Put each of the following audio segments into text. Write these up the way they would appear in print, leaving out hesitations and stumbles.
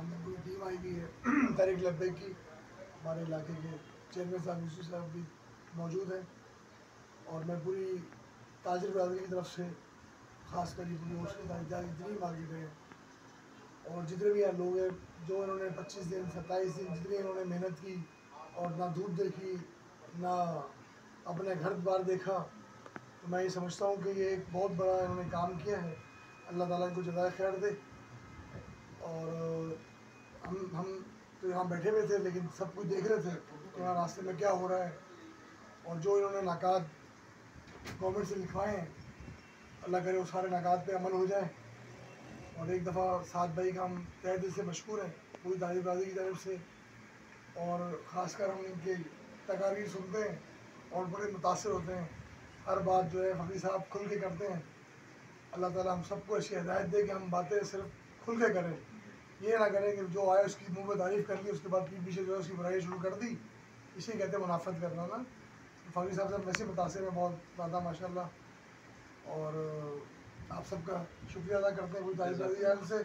سامنے پوری team I ہوئی ہے تحریک لبیک کی. ہمارے علاقے کے چیئرمین صاحب یوسف صاحب بھی موجود ہیں, اور میں پوری تاجر برادری کی طرف سے خاص کر پوری جتنی مارکیٹ ہے اور جتنے بھی لوگ ہیں جو انہوں نے 25 دن 27 دن جتنی انہوں نے محنت کی اور نہ دھوپ دیکھی نہ اپنے گھر بار دیکھا, تو میں یہ سمجھتا ہوں کہ یہ ایک بہت بڑا انہوں نے کام کیا ہے. اللہ تعالیٰ ان کو جزائے خیر دے. اور ہم تو یہاں بیٹھے ہوئے تھے لیکن سب کچھ دیکھ رہے تھے کہ یہاں راستے میں کیا ہو رہا ہے, اور جو انہوں نے نکات گورنمنٹ سے لکھوائے ہیں اللہ کرے وہ سارے نکات پہ عمل ہو جائے. اور ایک دفعہ سعد بھائی کا ہم تہہ دل سے مشکور ہیں پوری تاجر برادری کی طرف سے, اور خاص کر ہم ان کے تقاریر سنتے ہیں اور بڑے متاثر ہوتے ہیں. ہر بات جو ہے فقی صاحب کھل کے کرتے ہیں. اللہ تعالیٰ ہم سب کو ایسی ہدایت دے کہ ہم باتیں صرف کھل کے کریں, یہ نہ کریں کہ جو آئے اس کی منہ میں تعریف کر لی اس کے بعد پیچھے جو ہے اس کی برائی شروع کر دی. اسی کہتے ہیں منافقت کرنا نا. فقی صاحب سے ویسے متاثر ہیں بہت زیادہ ماشاء اللہ, اور آپ سب کا شکریہ ادا کرتے ہیں پوری تاجر برادری سے,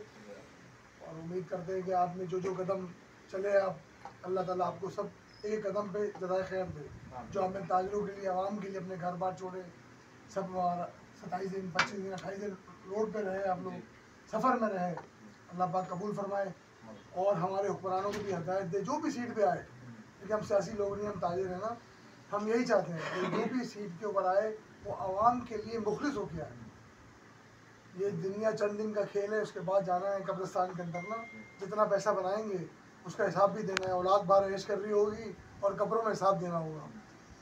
اور امید کرتے ہیں کہ آپ نے جو قدم چلے آپ اللہ تعالیٰ آپ کو سب ایک قدم پہ جزائے خیر دے. جو آپ نے تاجروں کے لیے عوام کے لیے اپنے گھر بار چھوڑے, سب 27 دن 25 دن 28 دن روڈ پہ رہے, آپ لوگ سفر میں رہے, اللہ پاک قبول فرمائے. اور ہمارے حکمرانوں کو بھی ہدایت دے جو بھی سیٹ پہ آئے, کیونکہ ہم سیاسی لوگ نہیں ہم تاجر ہیں نا, ہم یہی چاہتے ہیں کہ جو بھی سیٹ کے اوپر آئے وہ عوام کے لیے مخلص ہو کے آئے. یہ دنیا چند دن کا کھیل ہے, اس کے بعد جانا ہے قبرستان کے اندر نا. جتنا پیسہ بنائیں گے اس کا حساب بھی دینا ہے, اولاد بار عیش کر رہی ہوگی اور قبروں میں حساب دینا ہوگا.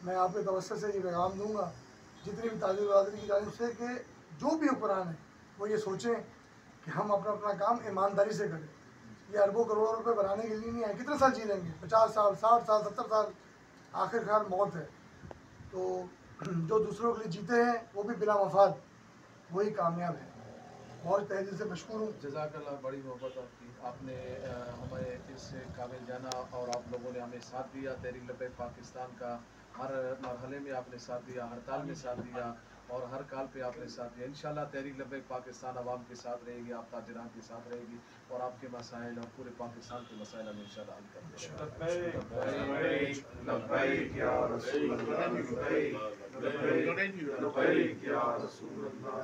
میں آپ کے توسط سے یہ پیغام دوں گا جتنی بھی تاجر برادری کی جانب سے کہ جو بھی حکمران ہیں وہ یہ سوچیں کہ ہم اپنا کام ایمانداری سے کریں. یہ اربوں کروڑوں روپے بنانے کے لیے نہیں ہے. کتنے سال جی لیں گے, 50 سال 60 سال 70 سال, آخر کار موت ہے. تو جو دوسروں کے لیے جیتے ہیں وہ بھی بلا مفاد وہی کامیاب ہے. بہت تہ دل سے مشکور ہوں. جزاک اللہ, بڑی محبت آپ کی. آپ نے ہمیں اس قابل جانا اور آپ لوگوں نے ہمیں ساتھ دیا. تحریک لبیک پاکستان کا ہر مرحلے میں آپ نے ساتھ دیا, ہر تال میں ساتھ دیا اور ہر کال پہ آپ نے ساتھ دیا. انشاءاللہ تحریک لبیک پاکستان عوام کے ساتھ رہے گی, آپ تاجران کے ساتھ رہے گی, اور آپ کے مسائل اور پورے پاکستان کے مسائل ہم انشاءاللہ حل کرتے ہیں. لبیک یا رسول اللہ, لبیک یا رسول اللہ.